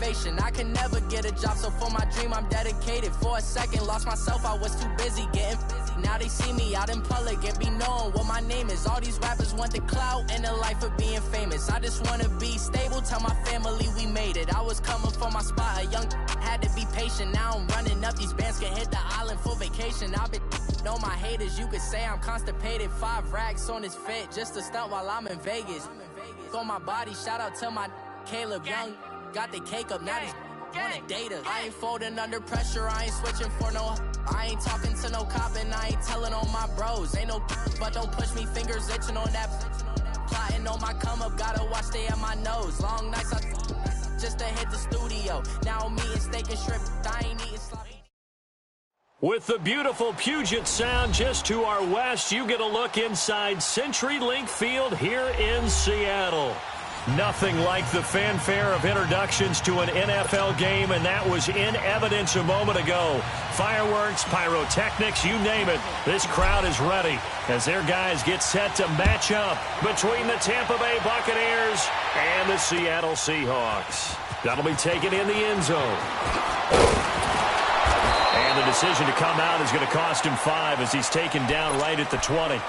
motivation. I can never get a job, so for my dream I'm dedicated. For a second, lost myself, I was too busy getting busy. Now they see me out in public and be knowing what my name is. All these rappers want the clout and the life of being famous. I just wanna be stable, tell my family we made it. I was coming for my spot, a young had to be patient. Now I'm running up, these bands can hit the island for vacation. I've been know my haters, you could say I'm constipated. 5 racks on his fit, just a stunt while I'm in Vegas. On my body, shout out to my Caleb Young. Got the cake up, now these wanna data. I ain't folding under pressure, I ain't switching for no. I ain't talking to no cop and I ain't telling on my bros. Ain't no but don't push me, fingers itching on that. Plotting on my come up, gotta watch stay at my nose. Long nights I just to hit the studio. Now I'm eating steak and shrimp, I ain't eating sloppy. With the beautiful Puget Sound just to our west, you get a look inside CenturyLink Field here in Seattle. Nothing like the fanfare of introductions to an NFL game, and that was in evidence a moment ago. Fireworks, pyrotechnics, you name it. This crowd is ready as their guys get set to match up between the Tampa Bay Buccaneers and the Seattle Seahawks. That'll be taken in the end zone. And the decision to come out is going to cost him 5 as he's taken down right at the 20.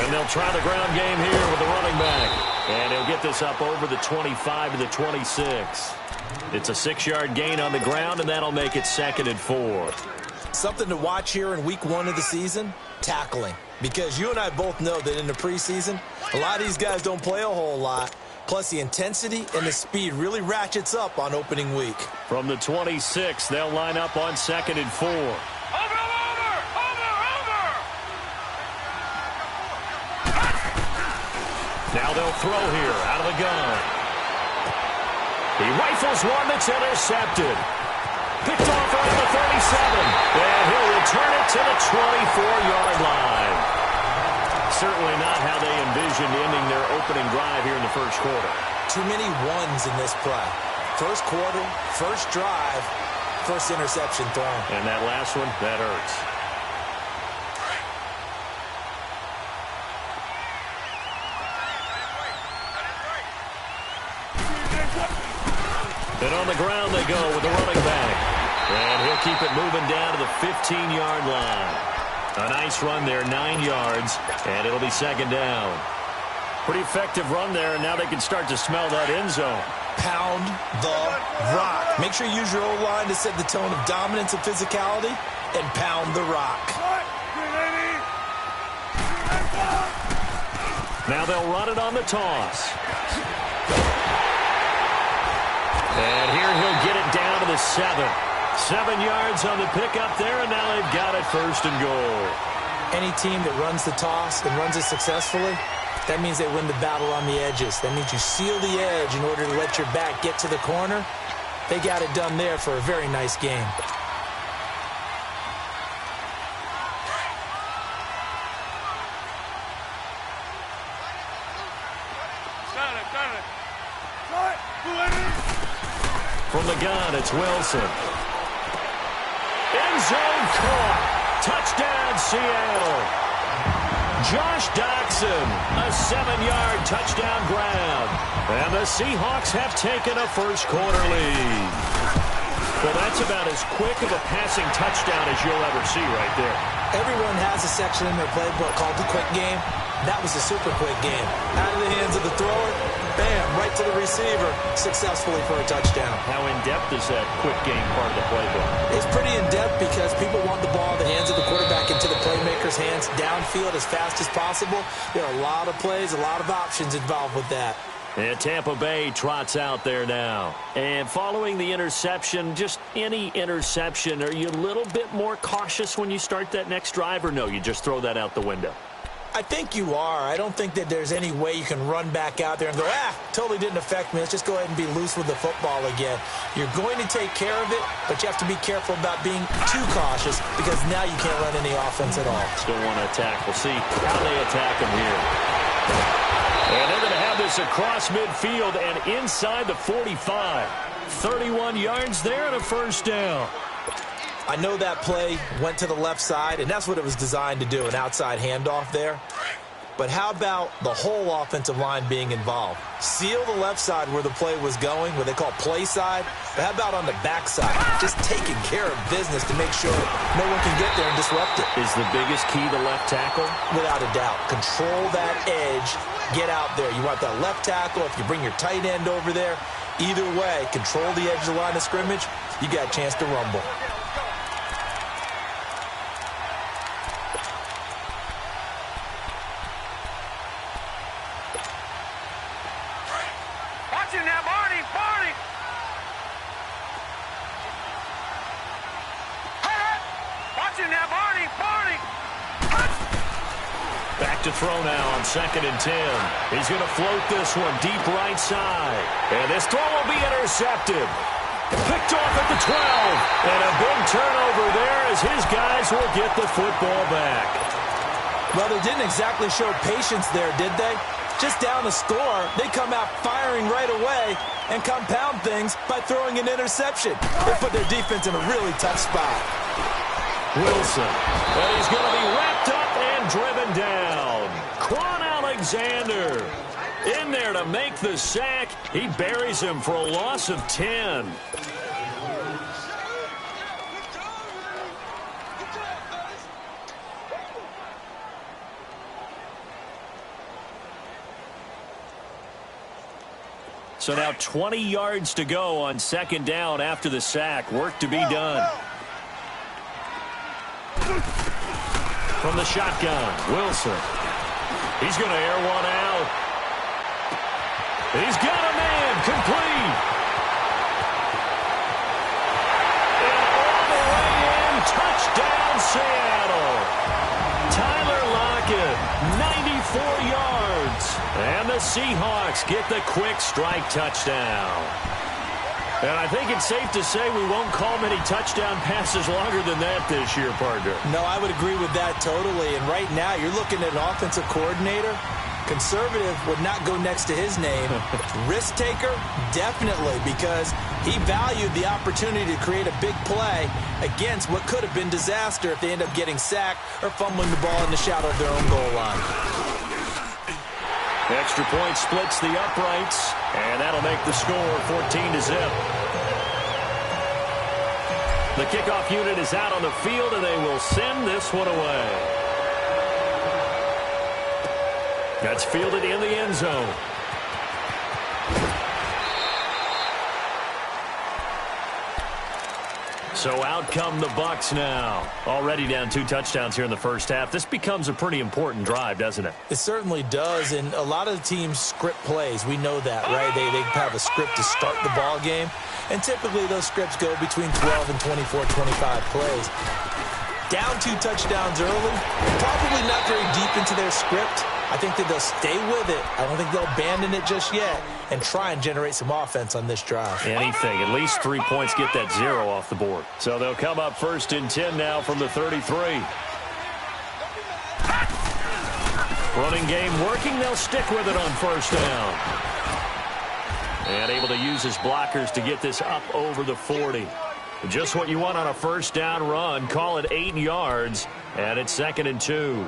And they'll try the ground game here with the running back. And he'll get this up over the 25 to the 26. It's a 6-yard gain on the ground, and that'll make it 2nd and 4. Something to watch here in week 1 of the season, tackling. Because you and I both know that in the preseason, a lot of these guys don't play a whole lot. Plus, the intensity and the speed really ratchets up on opening week. From the 26, they'll line up on 2nd and 4. Now they'll throw here out of the gun. He rifles one that's intercepted. Picked off around the 37. And he'll return it to the 24-yard line. Certainly not how they envisioned ending their opening drive here in the first quarter. Too many ones in this play. First quarter, first drive, first interception thrown. And that last one, that hurts. And on the ground they go with the running back. And he'll keep it moving down to the 15-yard line. A nice run there, 9 yards, and it'll be second down. Pretty effective run there, and now they can start to smell that end zone. Pound the rock. Make sure you use your O-line to set the tone of dominance and physicality, and pound the rock. Now they'll run it on the toss. And here he'll get it down to the 7. 7 yards on the pickup there, and now they've got it first and goal. Any team that runs the toss and runs it successfully, that means they win the battle on the edges. That means you seal the edge in order to let your back get to the corner. They got it done there for a very nice game. From the gun, it's Wilson. End zone caught. Touchdown, Seattle. Josh Doxson, a 7-yard touchdown grab. And the Seahawks have taken a first-quarter lead. Well, that's about as quick of a passing touchdown as you'll ever see right there. Everyone has a section in their playbook called the quick game. That was a super quick game. Out of the hands of the thrower, bam, right to the receiver, successfully for a touchdown. How in-depth is that quick game part of the playbook? It's pretty in-depth because people want the ball in the hands of the quarterback into the playmaker's hands downfield as fast as possible. There are a lot of plays, a lot of options involved with that. And Tampa Bay trots out there now. And following the interception, just any interception, are you a little bit more cautious when you start that next drive, or no, you just throw that out the window? I think you are. I don't think that there's any way you can run back out there and go, totally didn't affect me. Let's just go ahead and be loose with the football again. You're going to take care of it, but you have to be careful about being too cautious because now you can't run any offense at all. Still want to attack. We'll see how they attack him here. And they're going to have this across midfield and inside the 45. 31 yards there and a first down. I know that play went to the left side, and that's what it was designed to do, an outside handoff there. But how about the whole offensive line being involved? Seal the left side where the play was going, what they call play side. But how about on the back side? Just taking care of business to make sure no one can get there and disrupt it. Is the biggest key the left tackle? Without a doubt. Control that edge. Get out there. You want that left tackle. If you bring your tight end over there, either way, control the edge of the line of scrimmage, you got a chance to rumble. Back to throw now on 2nd and 10. He's going to float this one deep right side. And this throw will be intercepted. Picked off at the 12. And a big turnover there as his guys will get the football back. Well, they didn't exactly show patience there, did they? Just down the score, they come out firing right away and compound things by throwing an interception. They put their defense in a really tough spot. Wilson. And he's going to be wrapped up and driven down. Quan Alexander in there to make the sack. He buries him for a loss of 10. So now 20 yards to go on 2nd down after the sack. Work to be done. From the shotgun, Wilson. He's going to air one out. He's got a man, complete. And all the way in, touchdown Seattle. Tyler Lockett, 94 yards. And the Seahawks get the quick strike touchdown. And I think it's safe to say we won't call many touchdown passes longer than that this year, partner. No, I would agree with that totally. And right now, you're looking at an offensive coordinator. Conservative would not go next to his name. Risk taker, definitely, because he valued the opportunity to create a big play against what could have been disaster if they end up getting sacked or fumbling the ball in the shadow of their own goal line. Extra point splits the uprights, and that'll make the score 14-0. The kickoff unit is out on the field, and they will send this one away. That's fielded in the end zone. So out come the Bucs now. Already down 2 touchdowns here in the first half. This becomes a pretty important drive, doesn't it? It certainly does, and a lot of the teams script plays. We know that, right? They have a script to start the ball game, and typically those scripts go between 12 and 24, 25 plays. Down 2 touchdowns early, probably not very deep into their script. I think that they'll stay with it. I don't think they'll abandon it just yet and try and generate some offense on this drive. Anything. At least 3 points, get that 0 off the board. So they'll come up 1st and 10 now from the 33. Running game working. They'll stick with it on 1st down. And able to use his blockers to get this up over the 40. Just what you want on a 1st down run. Call it 8 yards. And it's 2nd and 2.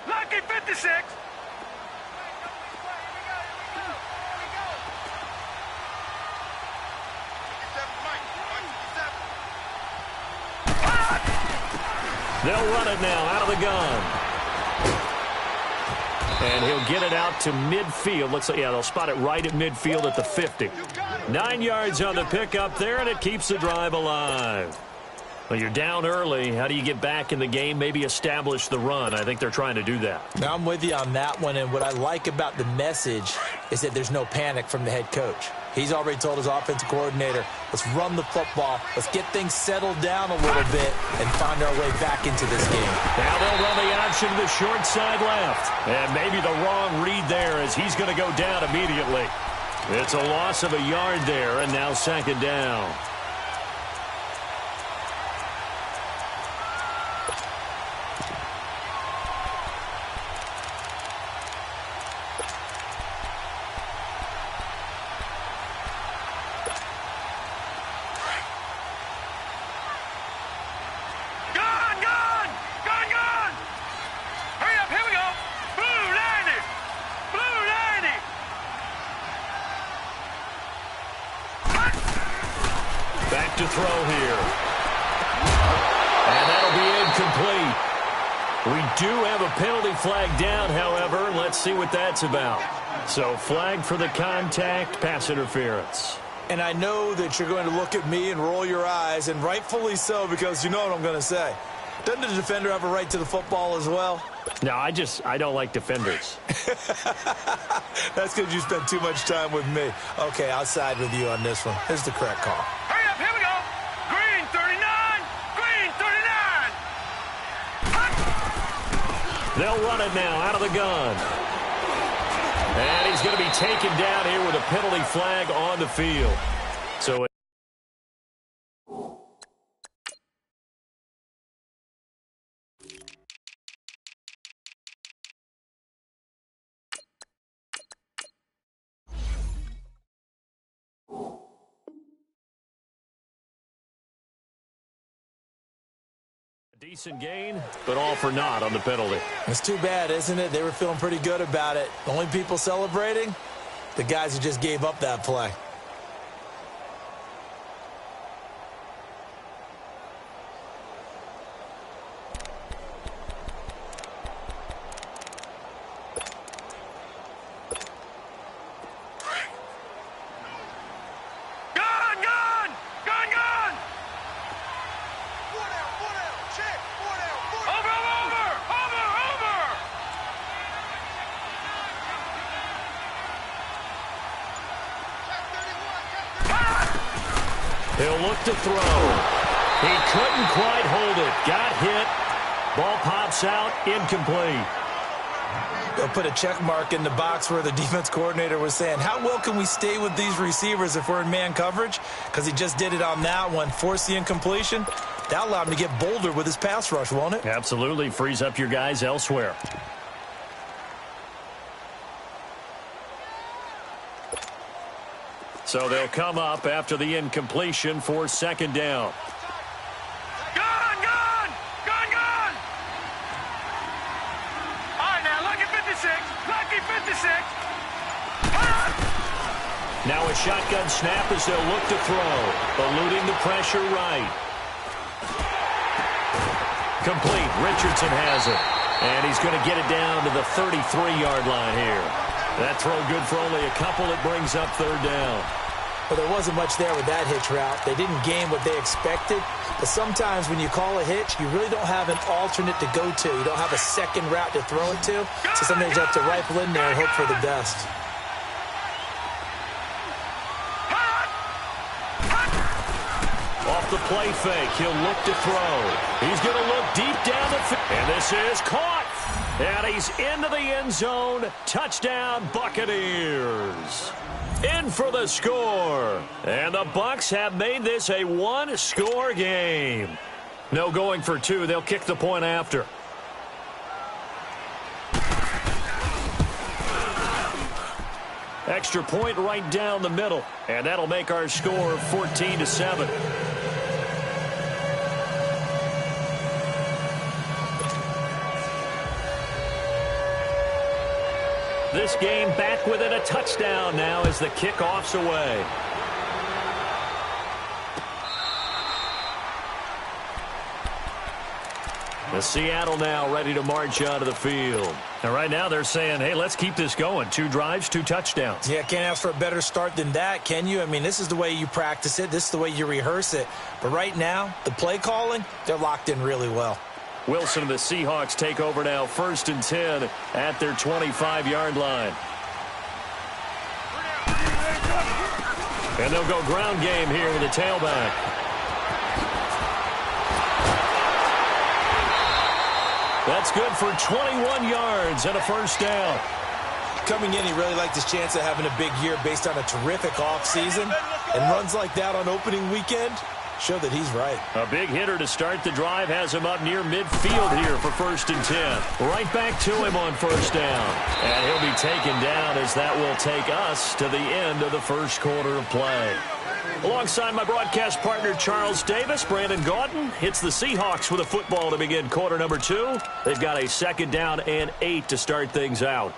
Lucky 56. They'll run it now out of the gun. And he'll get it out to midfield. Looks like, yeah, they'll spot it right at midfield at the 50. 9 yards on the pickup there, and it keeps the drive alive. Well, you're down early. How do you get back in the game? Maybe establish the run. I think they're trying to do that. Now, I'm with you on that one, and what I like about the message is that there's no panic from the head coach. He's already told his offensive coordinator, let's run the football, let's get things settled down a little bit and find our way back into this game. Now they'll run the option to the short side left. And maybe the wrong read there as he's going to go down immediately. It's a loss of a yard there, and now 2nd down. To throw here. And that'll be incomplete. We do have a penalty flag down, however. Let's see what that's about. So flag for the contact, pass interference. And I know that you're going to look at me and roll your eyes, and rightfully so, because you know what I'm going to say. Doesn't the defender have a right to the football as well? No, I don't like defenders. That's because you spend too much time with me. Okay, I'll side with you on this one. Here's the correct call. Hurry up, here we go. Green 39. Green 39. They'll run it now out of the gun. And he's going to be taken down here with a penalty flag on the field. So decent gain, but all for naught on the penalty. It's too bad, isn't it? They were feeling pretty good about it. The only people celebrating, the guys who just gave up that play. He'll look to throw. He couldn't quite hold it. Got hit. Ball pops out. Incomplete. They'll put a check mark in the box where the defense coordinator was saying, how well can we stay with these receivers if we're in man coverage? Because he just did it on that one. Force the incompletion. That allowed him to get bolder with his pass rush, won't it? Absolutely. Frees up your guys elsewhere. So they'll come up after the incompletion for second down. Gone! Gone! Gone! Gone! All right, now, lucky 56. Lucky 56. Now a shotgun snap as they'll look to throw. Eluding the pressure right. Complete. Richardson has it. And he's going to get it down to the 33-yard line here. That throw good for only a couple. It brings up third down. Well, there wasn't much there with that hitch route. They didn't gain what they expected. But sometimes when you call a hitch, you really don't have an alternate to go to. You don't have a second route to throw it to. So sometimes you have to rifle in there and hope for the best. Off the play fake, he'll look to throw. He's going to look deep down the field. And this is caught. And he's into the end zone. Touchdown, Buccaneers. In for the score. And the Bucs have made this a one-score game. No going for two. They'll kick the point after. Extra point right down the middle. And that'll make our score 14-7. This game back within a touchdown now as the kickoff's away. The Seattle now ready to march out of the field. And right now they're saying, hey, let's keep this going. 2 drives, 2 touchdowns. Yeah, can't ask for a better start than that, can you? I mean, this is the way you practice it. This is the way you rehearse it. But right now, the play calling, they're locked in really well. Wilson and the Seahawks take over now, 1st and 10 at their 25-yard line. And they'll go ground game here with a tailback. That's good for 21 yards and a first down. Coming in, he really liked his chance of having a big year based on a terrific offseason. And runs like that on opening weekend show that he's right. A big hitter to start the drive has him up near midfield here for 1st and 10. Right back to him on first down. And he'll be taken down as that will take us to the end of the first quarter of play. Alongside my broadcast partner Charles Davis, Brandon Gaudin hits the Seahawks with a football to begin quarter number 2. They've got a 2nd down and 8 to start things out.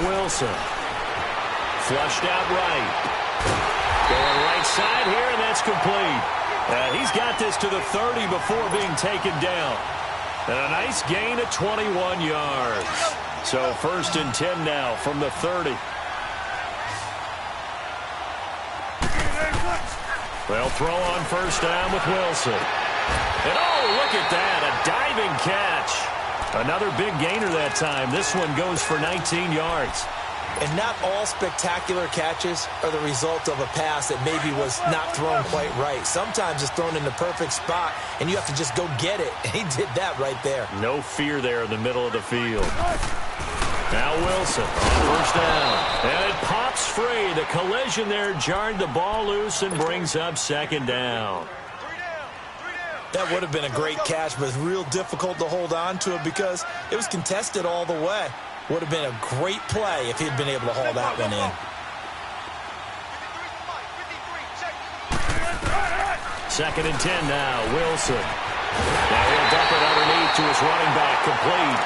Wilson. Flushed out right. Going right side here, and that's complete. He's got this to the 30 before being taken down. And a nice gain of 21 yards. So 1st and 10 now from the 30. They'll throw on first down with Wilson. And oh, look at that, a diving catch. Another big gainer that time. This one goes for 19 yards. And not all spectacular catches are the result of a pass that maybe was not thrown quite right. Sometimes it's thrown in the perfect spot, and you have to just go get it. And he did that right there. No fear there in the middle of the field. Now Wilson on first down. And it pops free. The collision there jarred the ball loose and brings up 2nd down. That would have been a great catch, but it's real difficult to hold on to it because it was contested all the way. Would have been a great play if he'd been able to haul that one in. 2nd and 10 now. Wilson. Now he'll dump it underneath to his running back, complete.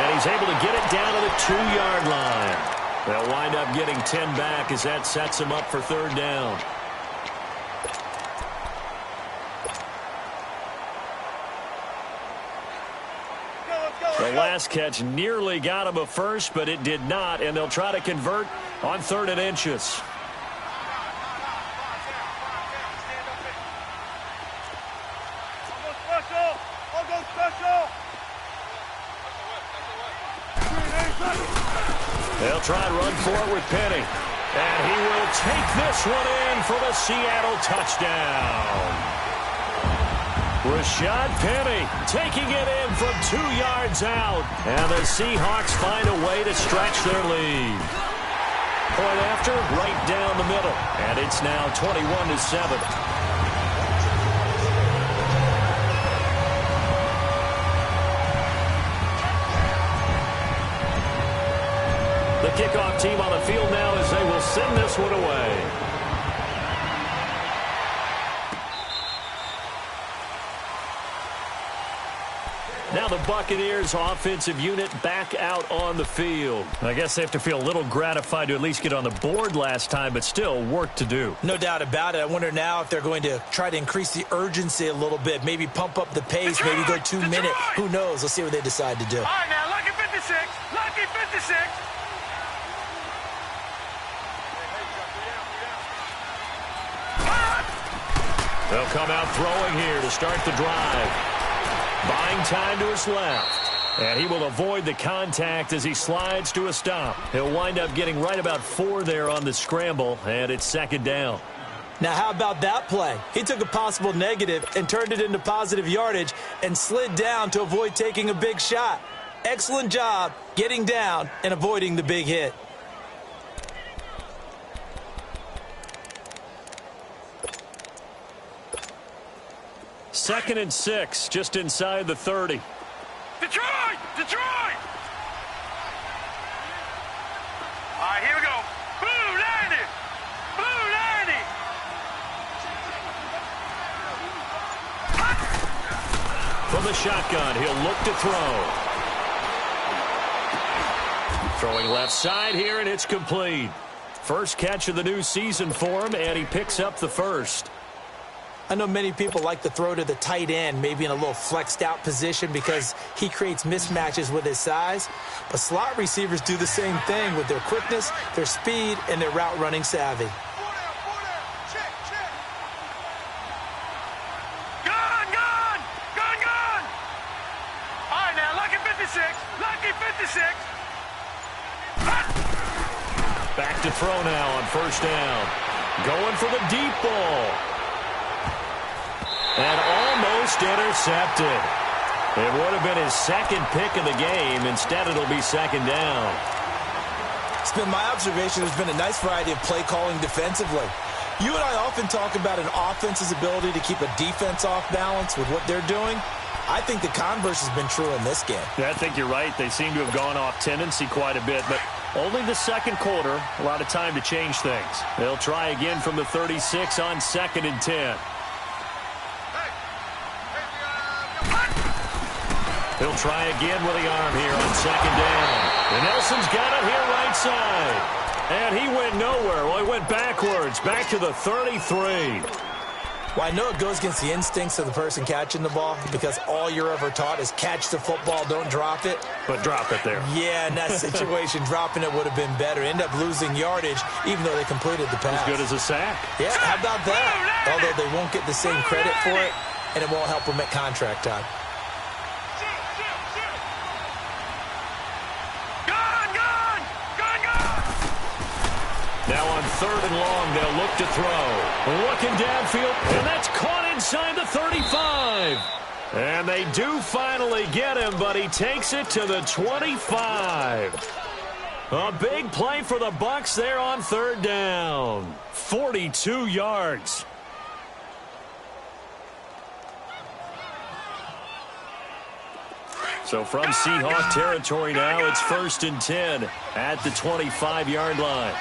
And he's able to get it down to the 2-yard line. They'll wind up getting 10 back as that sets him up for 3rd down. The last catch nearly got him a first, but it did not, and they'll try to convert on 3rd and inches. They'll try and run for it with Penny. And he will take this one in for the Seattle touchdown. Rashad Penny taking it in from 2 yards out. And the Seahawks find a way to stretch their lead. Point after, right down the middle. And it's now 21-7. The kickoff team on the field now as they will send this one away. Now the Buccaneers offensive unit back out on the field. I guess they have to feel a little gratified to at least get on the board last time, but still work to do. No doubt about it. I wonder now if they're going to try to increase the urgency a little bit, maybe pump up the pace, maybe go 2 minute. Who knows? Let's see what they decide to do. All right, now, lucky 56. Lucky 56. They'll come out throwing here to start the drive. Buying time to his left. And he will avoid the contact as he slides to a stop. He'll wind up getting right about 4 there on the scramble, and it's second down. Now, how about that play? He took a possible negative and turned it into positive yardage and slid down to avoid taking a big shot. Excellent job getting down and avoiding the big hit. Second and 6, just inside the 30. Detroit! Detroit! All right, here we go. Blue 90! Blue 90! From the shotgun, he'll look to throw. Throwing left side here, and it's complete. First catch of the new season for him, and he picks up the first. I know many people like to throw to the tight end, maybe in a little flexed out position because he creates mismatches with his size. But slot receivers do the same thing with their quickness, their speed, and their route running savvy. Gun! Gun! Gun! Gun! All right, now, lucky 56. Lucky 56. Back to throw now on first down. Going for the deep ball. And almost intercepted. It would have been his second pick of the game. Instead, it'll be second down. It's been my observation there's been a nice variety of play calling defensively. You and I often talk about an offense's ability to keep a defense off balance with what they're doing. I think the converse has been true in this game. Yeah, I think you're right. They seem to have gone off tendency quite a bit, but only the second quarter. A lot of time to change things. They'll try again from the 36 on 2nd and 10. He'll try again with the arm here on second down. And Nelson's got it here right side. And he went nowhere. Well, he went backwards, back to the 33. Well, I know it goes against the instincts of the person catching the ball because all you're ever taught is catch the football, don't drop it. But drop it there. Yeah, in that situation, dropping it would have been better. End up losing yardage even though they completed the pass. As good as a sack. Yeah, how about that? Although they won't get the same credit for it, and it won't help them at contract time. Now on 3rd and long, they'll look to throw. Looking downfield, and that's caught inside the 35. And they do finally get him, but he takes it to the 25. A big play for the Bucs there on 3rd down. 42 yards. So from Seahawk territory now, it's 1st and 10 at the 25-yard line.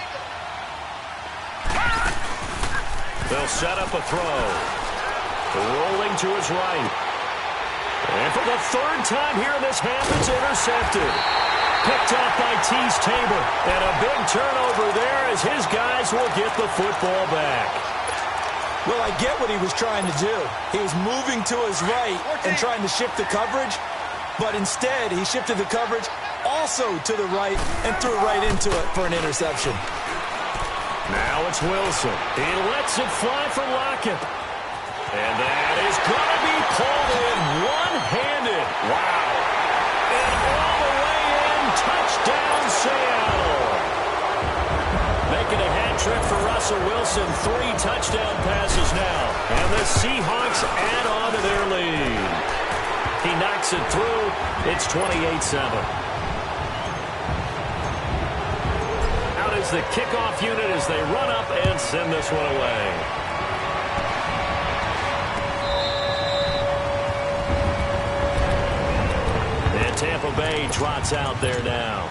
They'll set up a throw. Rolling to his right. And for the 3rd time here in this half, it's intercepted. Picked off by Tease Tabor. And a big turnover there as his guys will get the football back. Well, I get what he was trying to do. He was moving to his right and trying to shift the coverage. But instead, he shifted the coverage also to the right and threw right into it for an interception. Now it's Wilson. He lets it fly for Lockett. And that is going to be pulled in one-handed. Wow. And all the way in, touchdown Seattle. Making a hat trick for Russell Wilson. 3 touchdown passes now. And the Seahawks add on to their lead. He knocks it through. It's 28-7. Out is the kickoff unit as they run up and send this one away. And Tampa Bay trots out there now.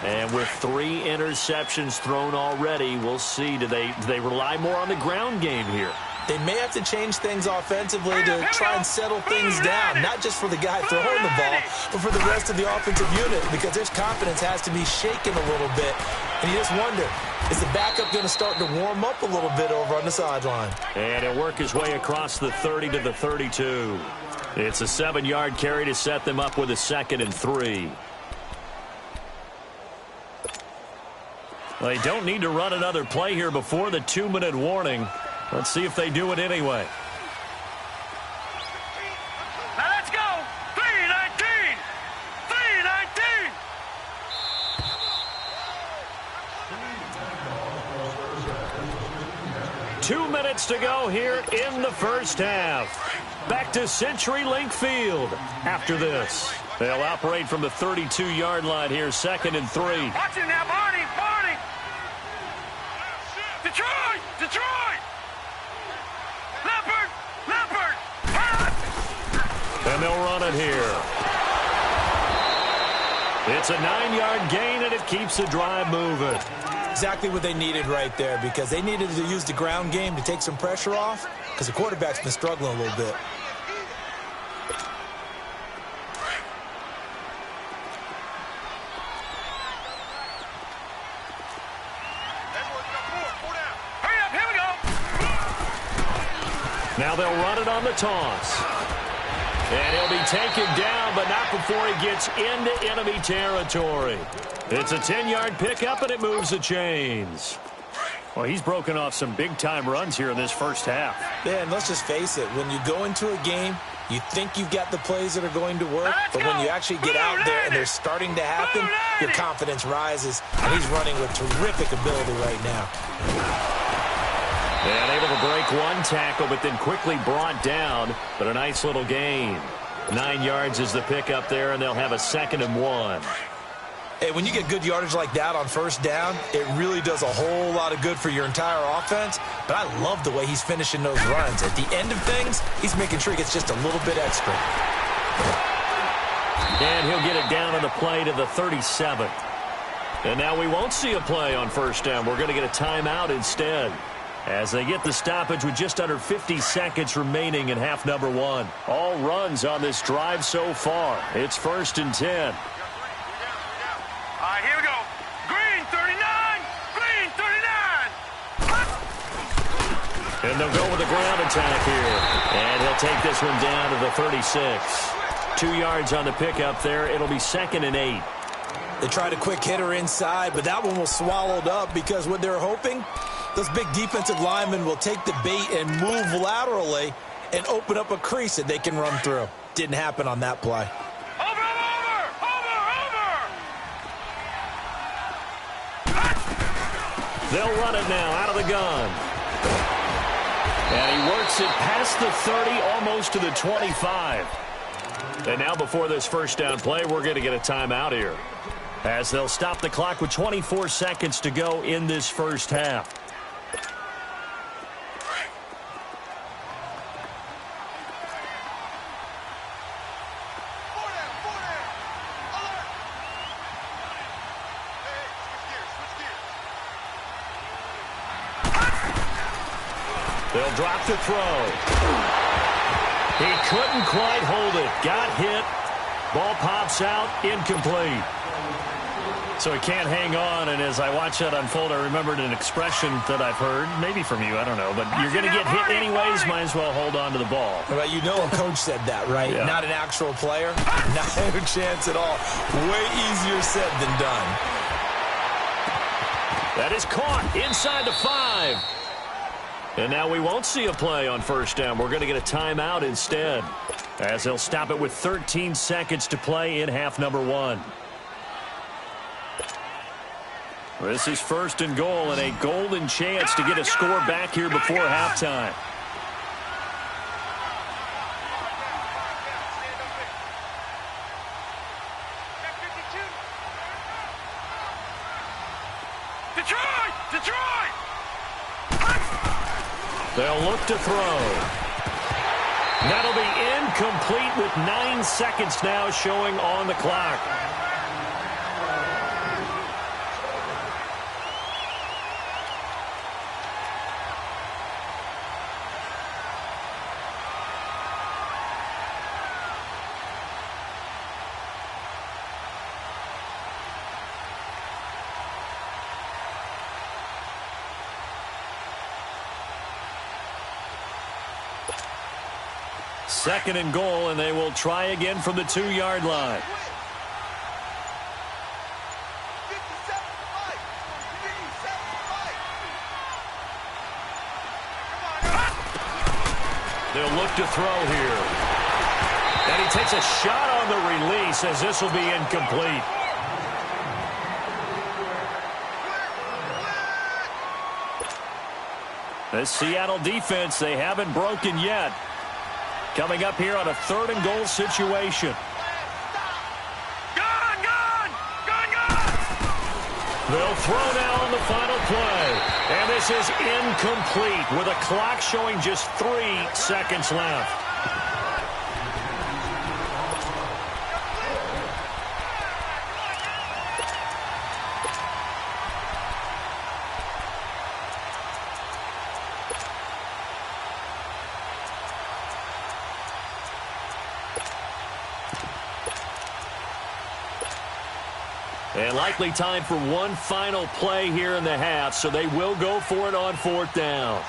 And with 3 interceptions thrown already, we'll see. Do they rely more on the ground game here? They may have to change things offensively to try and settle things down, not just for the guy throwing the ball, but for the rest of the offensive unit, because their confidence has to be shaken a little bit. And you just wonder, is the backup going to start to warm up a little bit over on the sideline? And he'll work his way across the 30 to the 32. It's a 7-yard carry to set them up with a 2nd and 3. They don't need to run another play here before the 2-minute warning. Let's see if they do it anyway. Now let's go. 3-19. 3-19. 2 minutes to go here in the first half. Back to CenturyLink Field after this. They'll operate from the 32-yard line here, 2nd and 3. Watch it now, Barney. Barney. Detroit. Detroit. Leopard. Leopard. And they'll run it here. It's a 9-yard gain, and it keeps the drive moving. Exactly what they needed right there, because they needed to use the ground game to take some pressure off, because the quarterback's been struggling a little bit. Hurry up, here we go. Now they'll run it on the toss. And he'll be taken down, but not before he gets into enemy territory. It's a 10-yard pickup, and it moves the chains. Well, he's broken off some big-time runs here in this first half. Yeah, and let's just face it. When you go into a game, you think you've got the plays that are going to work, but when you actually get out there and they're starting to happen, your confidence rises, and he's running with terrific ability right now. And able to break one tackle, but then quickly brought down, but a nice little gain. 9 yards is the pickup there, and they'll have a 2nd and 1. Hey, when you get good yardage like that on first down, it really does a whole lot of good for your entire offense. But I love the way he's finishing those runs. At the end of things, he's making sure he gets just a little bit extra. And he'll get it down on the play to the 37. And now we won't see a play on first down. We're going to get a timeout instead, as they get the stoppage with just under 50 seconds remaining in half number 1. All runs on this drive so far. It's 1st and 10. All right, here we go. Green 39. Green 39. And they'll go with a ground attack here. And he'll take this one down to the 36. 2 yards on the pickup there. It'll be 2nd and 8. They tried a quick hitter inside, but that one was swallowed up because what they're hoping, those big defensive linemen will take the bait and move laterally and open up a crease that they can run through. Didn't happen on that play. They'll run it now out of the gun. And he works it past the 30, almost to the 25. And now before this first down play, we're going to get a timeout here, as they'll stop the clock with 24 seconds to go in this first half. They'll drop the throw. He couldn't quite hold it. Got hit. Ball pops out. Incomplete. So he can't hang on, and as I watch that unfold, I remembered an expression that I've heard, maybe from you, I don't know, but you're going to get hit anyways, might as well hold on to the ball. Well, you know a coach said that, right? Yeah. Not an actual player. Not a chance at all. Way easier said than done. That is caught inside the 5. And now we won't see a play on first down. We're going to get a timeout instead, as they'll stop it with 13 seconds to play in half number 1. This is 1st and goal, and a golden chance to get a score back here before halftime. Detroit! Detroit! They'll look to throw. That'll be incomplete with 9 seconds now showing on the clock. Second and goal, and they will try again from the 2-yard line. They'll look to throw here. And he takes a shot on the release as this will be incomplete. This Seattle defense, they haven't broken yet. Coming up here on a 3rd and goal situation. Gun, gun! Gun, gun! They'll throw now on the final play. And this is incomplete with a clock showing just 3 seconds left. And likely time for one final play here in the half, so they will go for it on 4th down.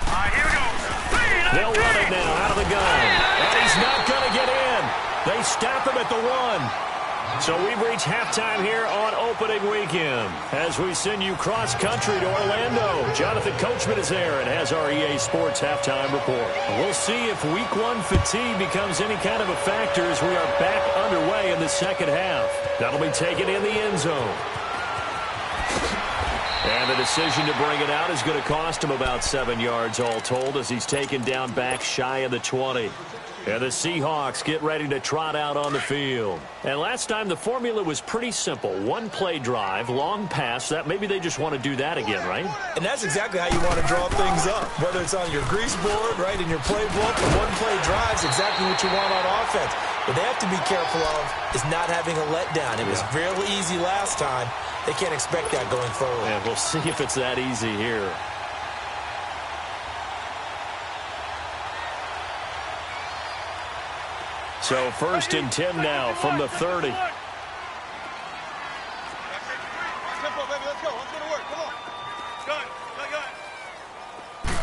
All right, here we go. They'll run it now out of the gun. And he's not going to get in. They stop him at the 1. So we've reached halftime here on opening weekend. As we send you cross-country to Orlando, Jonathan Coachman is there and has our EA Sports halftime report. We'll see if Week 1 fatigue becomes any kind of a factor as we are back underway in the second half. That'll be taken in the end zone. And the decision to bring it out is going to cost him about 7 yards all told as he's taken down back shy of the 20. And the Seahawks get ready to trot out on the field. And last time the formula was pretty simple. 1-play drive, long pass. That maybe they just want to do that again, right? And that's exactly how you want to draw things up. Whether it's on your grease board, right, in your playbook, the 1-play drive is exactly what you want on offense. What they have to be careful of is not having a letdown. It was fairly easy last time. They can't expect that going forward. And we'll see if it's that easy here. So 1st and 10 now from the 30. Tempo, baby, let's go. Let's go to work. Come on. Gun, gun, gun.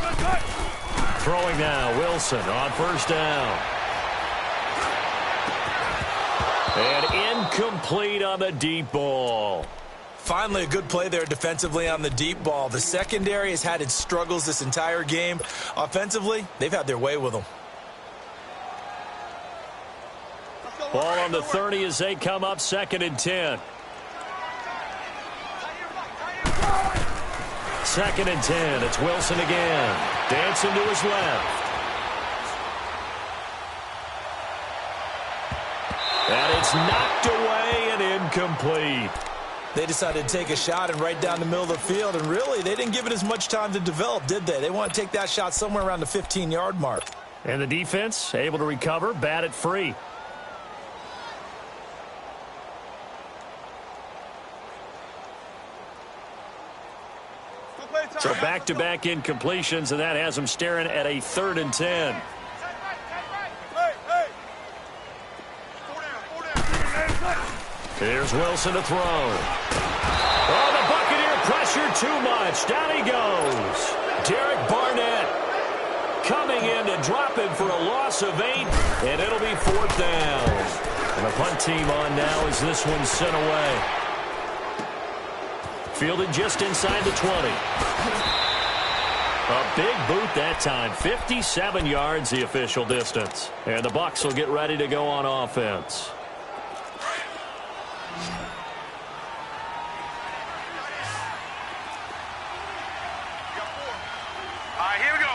Gun, gun. Throwing now, Wilson on 1st down. And incomplete on the deep ball. Finally, a good play there defensively on the deep ball. The secondary has had its struggles this entire game. Offensively, they've had their way with them. Ball on the 30 as they come up 2nd and 10. 2nd and 10. It's Wilson again. Dancing to his left. And it's knocked away and incomplete. They decided to take a shot and right down the middle of the field, and really, they didn't give it as much time to develop, did they? They want to take that shot somewhere around the 15-yard mark. And the defense able to recover, bat it free. So back-to-back incompletions, and that has them staring at a 3rd and 10. Here's Wilson to throw. Oh, the Buccaneer pressure too much. Down he goes. Derek Barnett coming in to drop him for a loss of 8, and it'll be 4th down. And the punt team on now as this one's sent away. Fielded just inside the 20. A big boot that time. 57 yards the official distance. And the Bucs will get ready to go on offense. Here we go.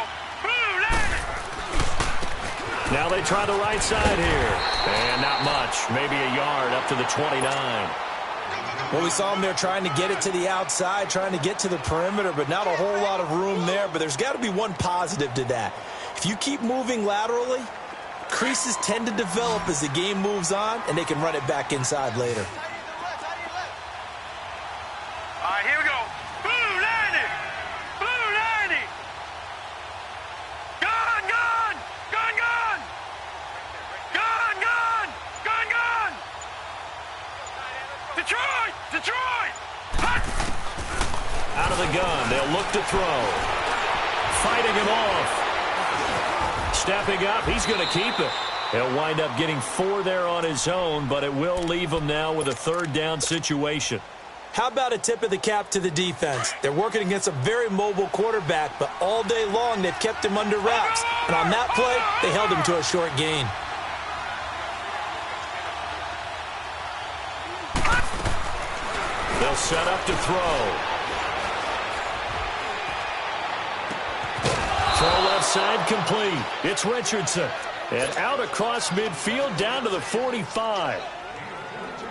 Now they try the right side here. And not much. Maybe a yard up to the 29. Well, we saw him there trying to get it to the outside, trying to get to the perimeter, but not a whole lot of room there. But there's got to be one positive to that. If you keep moving laterally, creases tend to develop as the game moves on, and they can run it back inside later. All right, here we go. Blue 90! Blue 90! Gun, gun! Gun, gun! Gun, gun! Gun, gun! Detroit! Detroit! Hot! Out of the gun, they'll look to throw. Fighting him off. Stepping up, he's going to keep it. He'll wind up getting 4 there on his own, but it will leave him now with a 3rd down situation. How about a tip of the cap to the defense? They're working against a very mobile quarterback, but all day long they've kept him under wraps. And on that play, they held him to a short gain. They'll set up to throw. Throw left side complete. It's Richardson. And out across midfield down to the 45.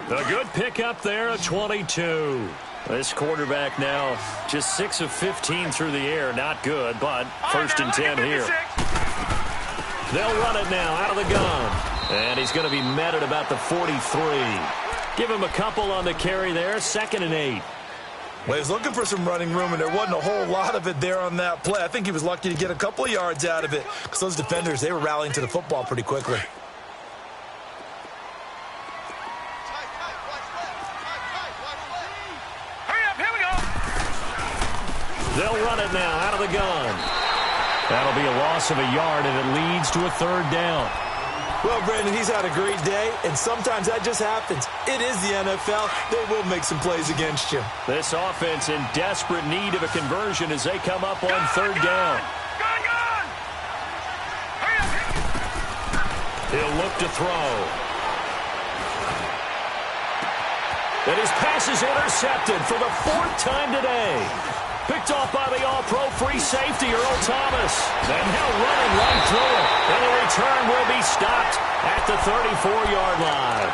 A good pickup there at 22. This quarterback now just 6 of 15 through the air. Not good, but 1st and 10 here. They'll run it now out of the gun. And he's going to be met at about the 43. Give him a couple on the carry there. 2nd and 8. Well, he was looking for some running room, and there wasn't a whole lot of it there on that play. I think he was lucky to get a couple of yards out of it because those defenders, they were rallying to the football pretty quickly. Hurry up, here we go! They'll run it now out of the gun. That'll be a loss of a yard, and it leads to a 3rd down. Well, Brandon, he's had a great day, and sometimes that just happens. It is the NFL. They will make some plays against you. This offense in desperate need of a conversion as they come up on 3rd down. Gun, gun! Hurry up! He'll look to throw. And his pass is intercepted for the 4th time today. Picked off by the all-pro free safety, Earl Thomas. And now running right through it. And the return will be stopped at the 34-yard line.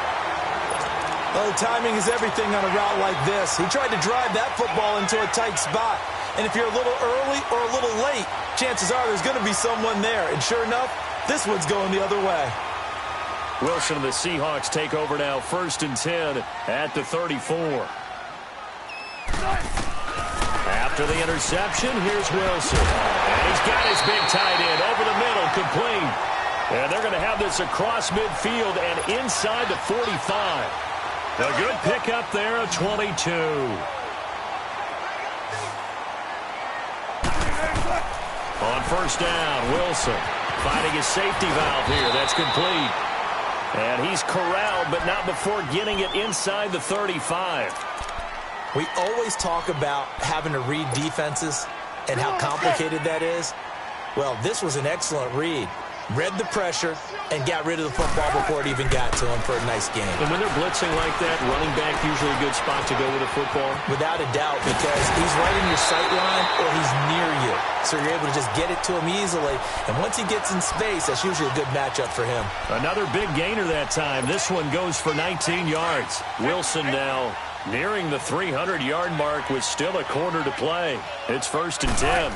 Oh, timing is everything on a route like this. He tried to drive that football into a tight spot. And if you're a little early or a little late, chances are there's going to be someone there. And sure enough, this one's going the other way. Wilson and the Seahawks take over now, 1st and 10 at the 34. After the interception, here's Wilson. And he's got his big tight end over the middle, complete. And they're going to have this across midfield and inside the 45. A good pickup there at 22. On 1st down, Wilson finding his safety valve here. That's complete. And he's corralled, but not before getting it inside the 35. We always talk about having to read defenses and how complicated that is. Well, this was an excellent read. Read the pressure and got rid of the football before it even got to him for a nice game. And when they're blitzing like that, running back usually a good spot to go with a football? Without a doubt, because he's right in your sight line or he's near you. So you're able to just get it to him easily. And once he gets in space, that's usually a good matchup for him. Another big gainer that time. This one goes for 19 yards. Wilson now nearing the 300-yard mark with still a quarter to play. It's 1st and 10.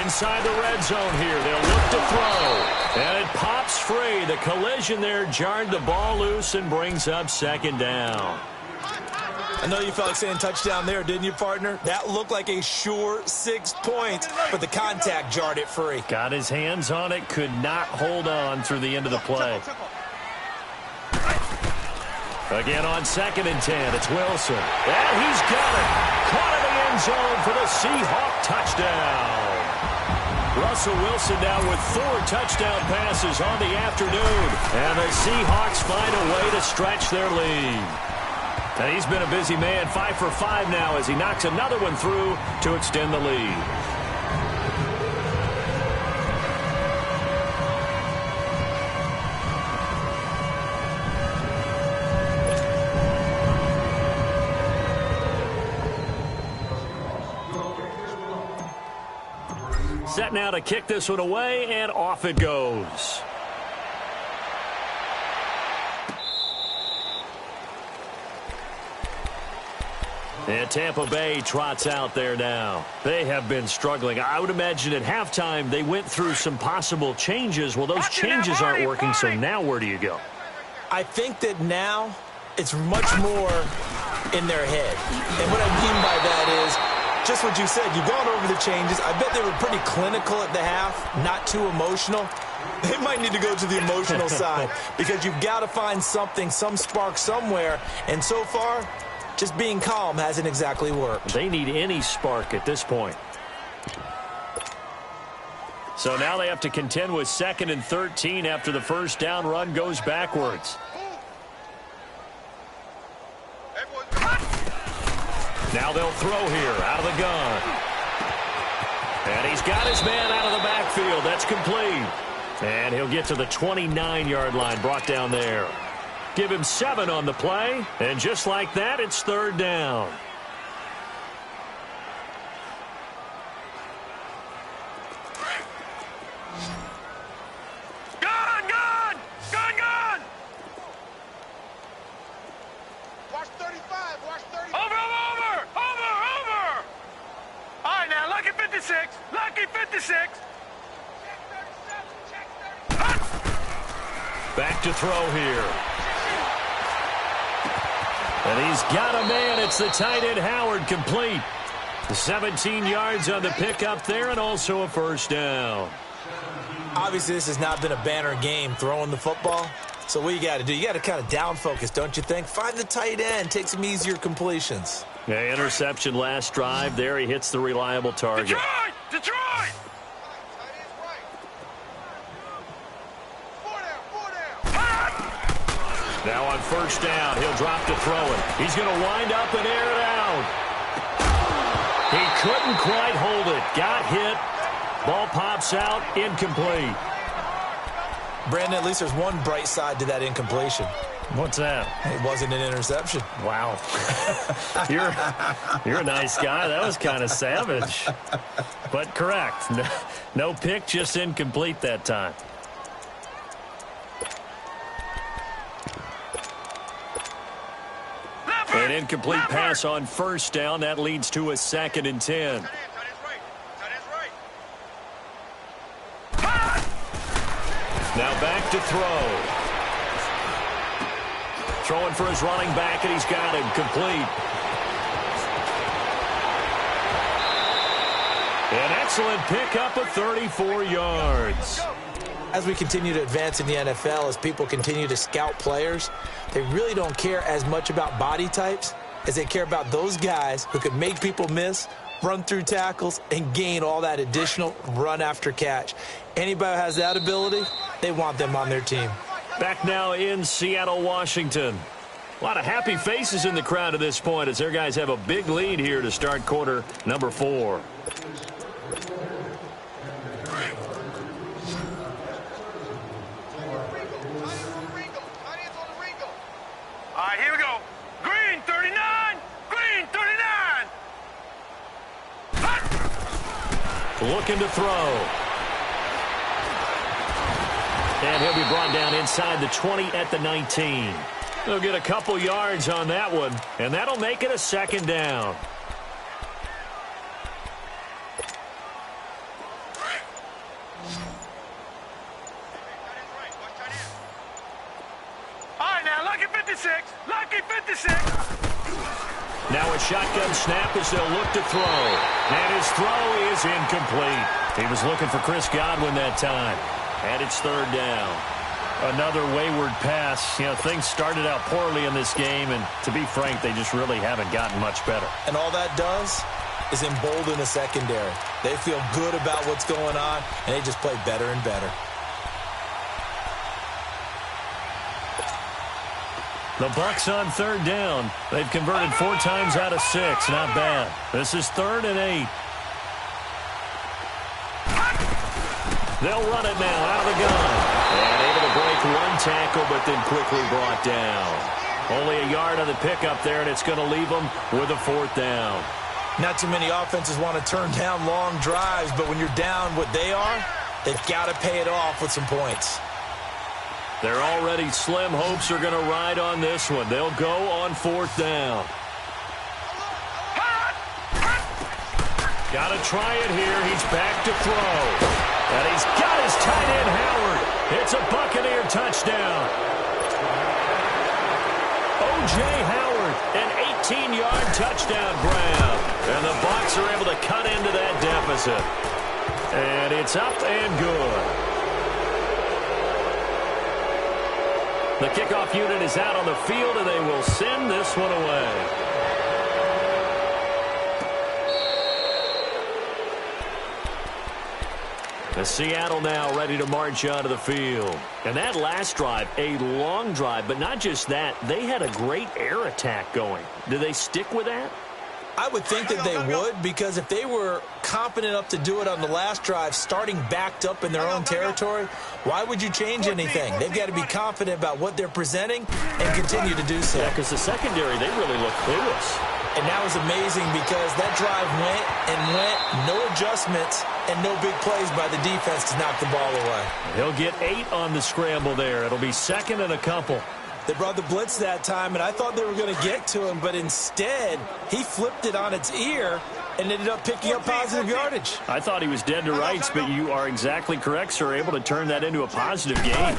Inside the red zone here, they'll look to throw. And it pops free. The collision there jarred the ball loose and brings up 2nd down. I know you felt like saying touchdown there, didn't you, partner? That looked like a sure 6 points, but the contact jarred it free. Got his hands on it, could not hold on through the end of the play. Again on 2nd and 10, it's Wilson. And he's got it. Caught in the end zone for the Seahawk touchdown. Russell Wilson now with 4 touchdown passes on the afternoon. And the Seahawks find a way to stretch their lead. And he's been a busy man, 5 for 5 now as he knocks another one through to extend the lead. Set now to kick this one away, and off it goes. And Tampa Bay trots out there now. They have been struggling. I would imagine at halftime they went through some possible changes. Well, those changes aren't working, so now where do you go? I think that now it's much more in their head. And what I mean by that is just what you said. You've gone over the changes. I bet they were pretty clinical at the half, not too emotional. They might need to go to the emotional side because you've got to find something, some spark somewhere. And so far, just being calm hasn't exactly worked. They need any spark at this point. So now they have to contend with 2nd and 13 after the first down run goes backwards. Now they'll throw here out of the gun. And he's got his man out of the backfield. That's complete. And he'll get to the 29-yard line, brought down there. Give him 7 on the play, and just like that, it's 3rd down. Gun, gun! Gun, gun! Watch 35, watch 35. Over! All right, now, lucky 56. Lucky 56. Check 37, check 37. Back to throw here. And he's got a man. It's the tight end, Howard, complete. 17 yards on the pickup there and also a first down. Obviously, this has not been a banner game throwing the football. So what you got to do, you got to kind of down focus, don't you think? Find the tight end, take some easier completions. Yeah, interception last drive. There he hits the reliable target. Detroit! Detroit! Now on first down, he'll drop to throw it. He's going to wind up and air it out. He couldn't quite hold it. Got hit. Ball pops out. Incomplete. Brandon, at least there's one bright side to that incompletion. What's that? It wasn't an interception. Wow. You're a nice guy. That was kind of savage. But correct. No pick, just incomplete that time. An incomplete pass on first down. That leads to a 2nd and 10. Now back to throw. Throwing for his running back, and he's got him complete. An excellent pickup of 34 yards. As we continue to advance in the NFL, as people continue to scout players, they really don't care as much about body types as they care about those guys who can make people miss, run through tackles, and gain all that additional run after catch. Anybody who has that ability, they want them on their team. Back now in Seattle, Washington. A lot of happy faces in the crowd at this point as their guys have a big lead here to start quarter number 4. All right, here we go. Green 39. Green 39. Looking to throw. And he'll be brought down inside the 20 at the 19. They'll get a couple yards on that one, and that'll make it a 2nd down. All right, now, lucky 56. Lucky 56. Now a shotgun snap as they'll look to throw. And his throw is incomplete. He was looking for Chris Godwin that time. And it's 3rd down. Another wayward pass. You know, things started out poorly in this game, and to be frank, they just really haven't gotten much better. And all that does is embolden the secondary. They feel good about what's going on, and they just play better and better. The Bucs on 3rd down. They've converted 4 times out of 6. Not bad. This is 3rd and 8. They'll run it now out of the gun. And able to break one tackle, but then quickly brought down. Only a yard on the pickup there, and it's going to leave them with a 4th down. Not too many offenses want to turn down long drives, but when you're down what they are, they've got to pay it off with some points. Their already slim hopes are going to ride on this one. They'll go on 4th down. Got to try it here. He's back to throw. And he's got his tight end, Howard. It's a Buccaneer touchdown. O.J. Howard, an 18-yard touchdown grab. And the Bucs are able to cut into that deficit. And it's up and good. The kickoff unit is out on the field, and they will send this one away. The Seattle now ready to march onto the field. And that last drive, a long drive, but not just that. They had a great air attack going. Do they stick with that? I would think that they would, because if they were confident enough to do it on the last drive, starting backed up in their own territory, why would you change anything? They've got to be confident about what they're presenting and continue to do so. Yeah, because the secondary, they really look clueless. And that was amazing because that drive went and went, no adjustments, and no big plays by the defense to knock the ball away. He'll get 8 on the scramble there. It'll be second and a couple. They brought the blitz that time, and I thought they were going to get to him, but instead, he flipped it on its ear and ended up picking up positive yardage. I thought he was dead to rights, but you are exactly correct, sir, able to turn that into a positive gain.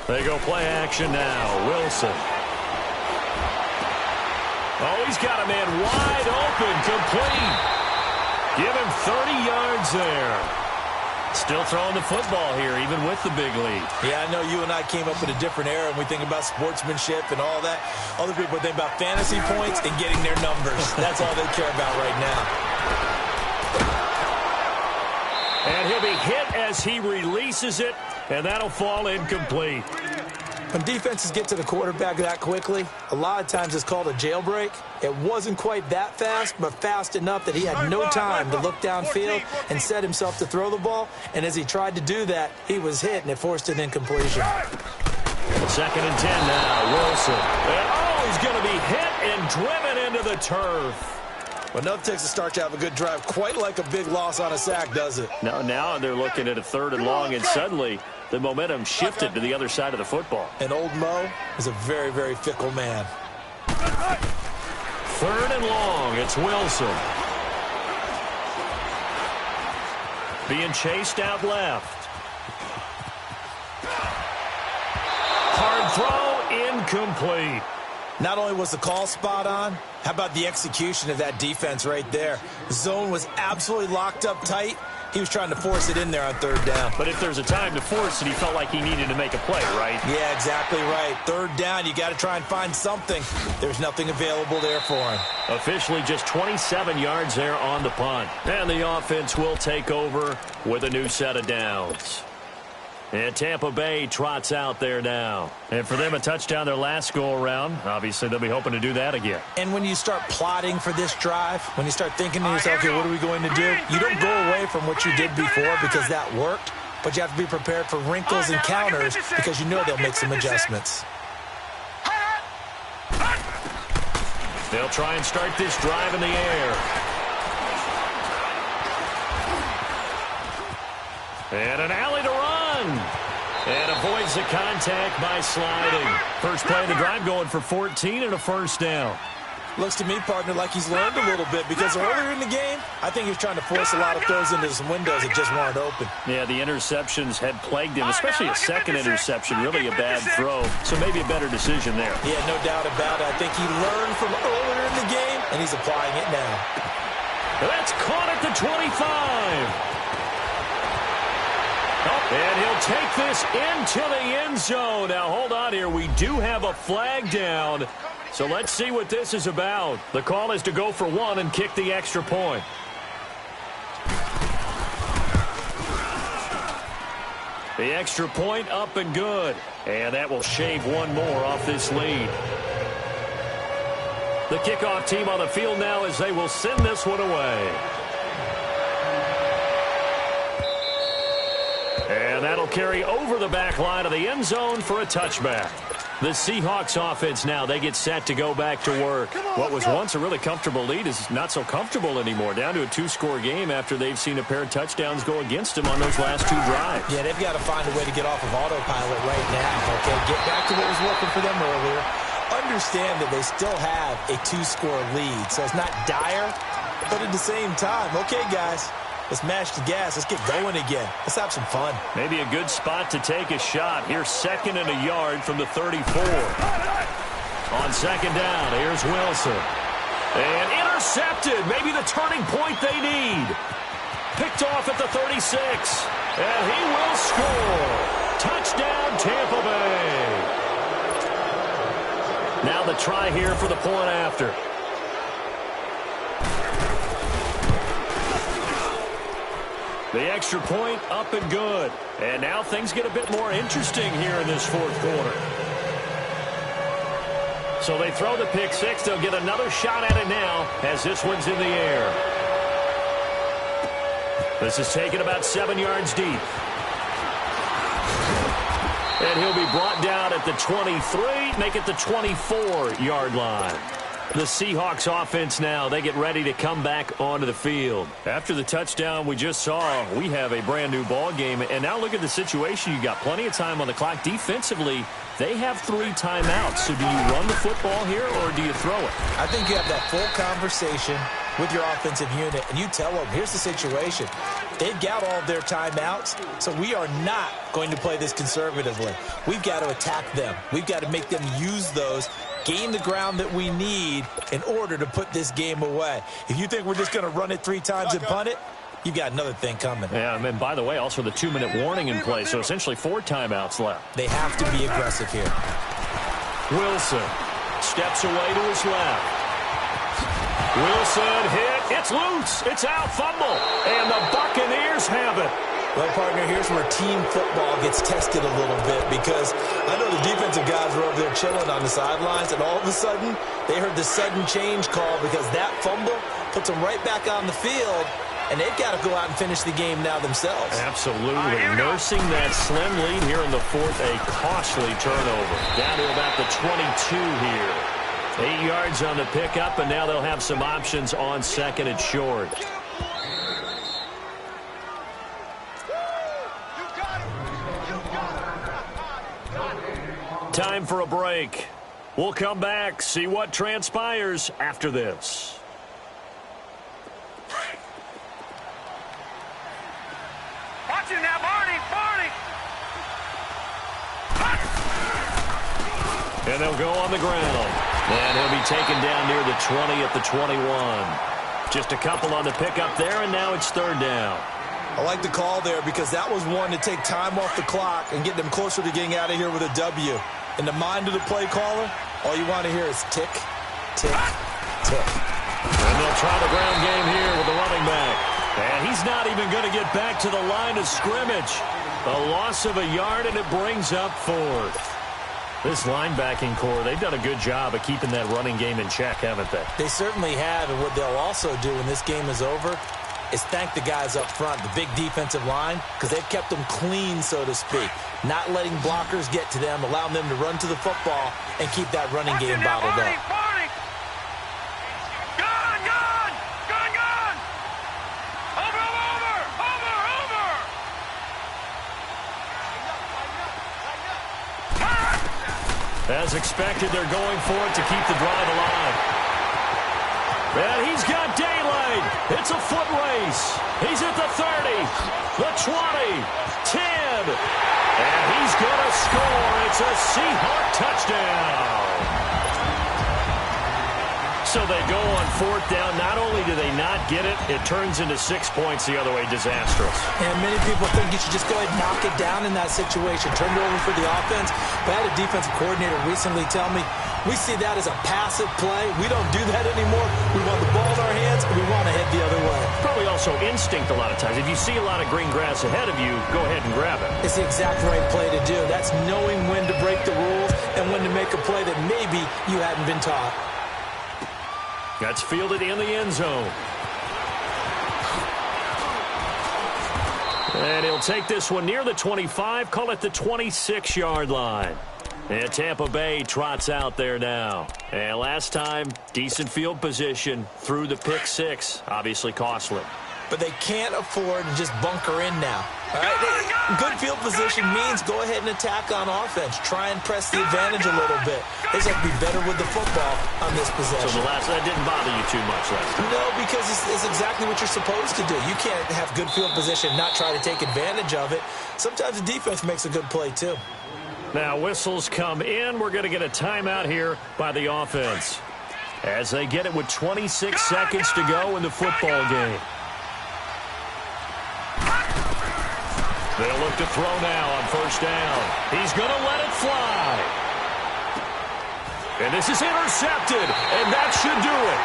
They go play action now. Wilson. Oh, he's got a man wide open, complete. Give him 30 yards there. Still throwing the football here, even with the big lead. Yeah, I know you and I came up in a different era, and we think about sportsmanship and all that. Other people think about fantasy points and getting their numbers. That's all they care about right now. And he'll be hit as he releases it, and that'll fall incomplete. When defenses get to the quarterback that quickly, a lot of times it's called a jailbreak. It wasn't quite that fast, but fast enough that he had no time to look downfield and set himself to throw the ball. And as he tried to do that, he was hit, and it forced an incompletion. Second and 10 now, Wilson. And he's going to be hit and driven into the turf. Well, nothing takes a start to have a good drive, quite like a big loss on a sack, does it? Now they're looking at a 3rd and long, and suddenly the momentum shifted to the other side of the football. And old Mo is a very, very fickle man. 3rd and long, it's Wilson. Being chased out left. Hard throw, incomplete. Not only was the call spot on, how about the execution of that defense right there? The zone was absolutely locked up tight. He was trying to force it in there on 3rd down. But if there's a time to force it, he felt like he needed to make a play, right? Yeah, exactly right. 3rd down, you got to try and find something. There's nothing available there for him. Officially just 27 yards there on the punt. And the offense will take over with a new set of downs. And Tampa Bay trots out there now. And for them, a touchdown their last go-around. Obviously, they'll be hoping to do that again. And when you start plotting for this drive, when you start thinking to yourself, okay, what are we going to do? You don't go away from what you did before because that worked, but you have to be prepared for wrinkles and counters because you know they'll make some adjustments. They'll try and start this drive in the air. And an alley to run. And avoids the contact by sliding. First play of the drive going for 14 and a 1st down. Looks to me, partner, like he's learned a little bit because earlier in the game, I think he was trying to force a lot of throws into some windows that just weren't open. Yeah, the interceptions had plagued him, especially a second interception, really a bad throw. So maybe a better decision there. Yeah, no doubt about it. I think he learned from earlier in the game, and he's applying it now. That's caught at the 25. And he'll take this into the end zone. Now, hold on here. We do have a flag down. So let's see what this is about. The call is to go for 1 and kick the extra point. The extra point up and good. And that will shave 1 more off this lead. The kickoff team on the field now as they will send this one away. And that'll carry over the back line of the end zone for a touchback. The Seahawks offense now, they get set to go back to work. What was once a really comfortable lead is not so comfortable anymore. Down to a 2-score game after they've seen a pair of touchdowns go against them on those last 2 drives. Yeah, they've got to find a way to get off of autopilot right now. Okay, get back to what was working for them earlier. Understand that they still have a 2-score lead, so it's not dire, But at the same time, okay, guys, let's mash the gas. Let's get going again. Let's have some fun. Maybe a good spot to take a shot. Here's 2nd and a yard from the 34. On 2nd down, here's Wilson. And intercepted. Maybe the turning point they need. Picked off at the 36. And he will score. Touchdown, Tampa Bay. Now the try here for the point after. The extra point up and good. And now things get a bit more interesting here in this 4th quarter. So they throw the pick 6. They'll get another shot at it now as this one's in the air. This is taken about 7 yards deep. And he'll be brought down at the 23, make it the 24-yard line. The Seahawks offense now, they get ready to come back onto the field. After the touchdown we just saw, we have a brand new ball game. And now look at the situation. You got plenty of time on the clock. Defensively, they have 3 timeouts. So do you run the football here or do you throw it? I think you have that full conversation with your offensive unit, and you tell them, here's the situation. They've got all of their timeouts, so we are not going to play this conservatively. We've got to attack them. We've got to make them use those, gain the ground that we need in order to put this game away. If you think we're just going to run it 3 times and punt it, you've got another thing coming. Yeah, and by the way, also the 2-minute warning in play, so essentially 4 timeouts left. They have to be aggressive here. Wilson steps away to his left. Wilson hit. It's loose. It's out. Fumble. And the Buccaneers have it. Well, partner, here's where team football gets tested a little bit because I know the defensive guys were over there chilling on the sidelines, and all of a sudden they heard the sudden change call because that fumble puts them right back on the field, and they've got to go out and finish the game now themselves. Absolutely. Nursing that slim lead here in the 4th, a costly turnover. Down to about the 22 here. 8 yards on the pickup, and now they'll have some options on 2nd and short. Time for a break. We'll come back, see what transpires after this. Watch it now, Barney! And they'll go on the ground. And he'll be taken down near the 20 at the 21. Just a couple on the pickup there, and now it's 3rd down. I like the call there because that was one to take time off the clock and get them closer to getting out of here with a W. In the mind of the play caller, all you want to hear is tick, tick, tick. And they'll try the ground game here with the running back. And he's not even going to get back to the line of scrimmage. A loss of a yard, and it brings up 4th. This linebacking core, they've done a good job of keeping that running game in check, haven't they? They certainly have, and what they'll also do when this game is over is thank the guys up front, the big defensive line, because they've kept them clean, so to speak. Not letting blockers get to them, allowing them to run to the football and keep that running game bottled up. As expected, they're going for it to keep the drive alive. And he's got daylight. It's a foot race. He's at the 30, the 20, 10. And he's going to score. It's a Seahawk touchdown. So they go on 4th down. Not only do they not get it, it turns into 6 points the other way. Disastrous. And many people think you should just go ahead and knock it down in that situation. Turn it over for the offense. But I had a defensive coordinator recently tell me, we see that as a passive play. We don't do that anymore. We want the ball in our hands, and we want to head the other way. Probably also instinct a lot of times. If you see a lot of green grass ahead of you, go ahead and grab it. It's the exact right play to do. That's knowing when to break the rules and when to make a play that maybe you hadn't been taught. That's fielded in the end zone. And he'll take this one near the 25, call it the 26-yard line. And Tampa Bay trots out there now. And last time, decent field position through the pick 6, obviously costly. But they can't afford to just bunker in now. All right, good field position means go ahead and attack on offense. Try and press the advantage a little bit. They just have to be better with the football on this possession. So that didn't bother you too much last time? No, because it's exactly what you're supposed to do. You can't have good field position and not try to take advantage of it. Sometimes the defense makes a good play, too. Now, whistles come in. We're going to get a timeout here by the offense as they get it with 26 seconds to go in the football game. They'll look to throw now on first down. He's going to let it fly. And this is intercepted, and that should do it.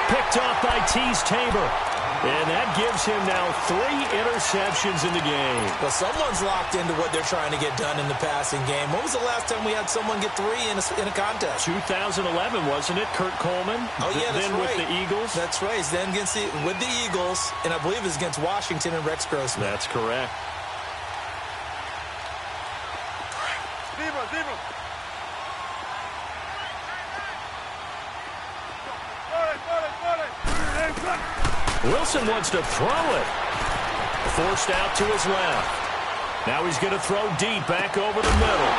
Picked off by Tease Tabor. And that gives him now 3 interceptions in the game. Well, someone's locked into what they're trying to get done in the passing game. When was the last time we had someone get 3 in a contest? 2011, wasn't it, Kurt Coleman? Oh, yeah, that's then right. with the Eagles. That's right. Then with the Eagles, and I believe it was against Washington and Rex Grossman. That's correct. Wilson wants to throw it. Forced out to his left. Now he's going to throw deep back over the middle.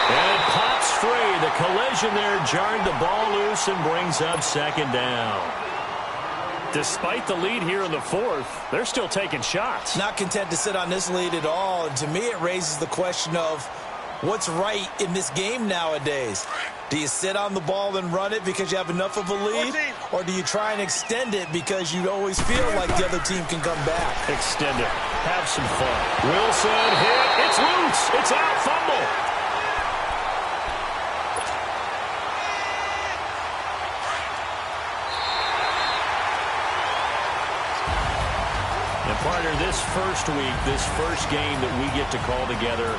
And it pops free. The collision there jarred the ball loose and brings up second down. Despite the lead here in the fourth, they're still taking shots. Not content to sit on this lead at all. And to me, it raises the question of what's right in this game nowadays. Do you sit on the ball and run it because you have enough of a lead? Or do you try and extend it because you always feel like the other team can come back? Extend it. Have some fun. Wilson hit. It's loose. It's out. Fumble. And partner, this first week, this first game that we get to call together,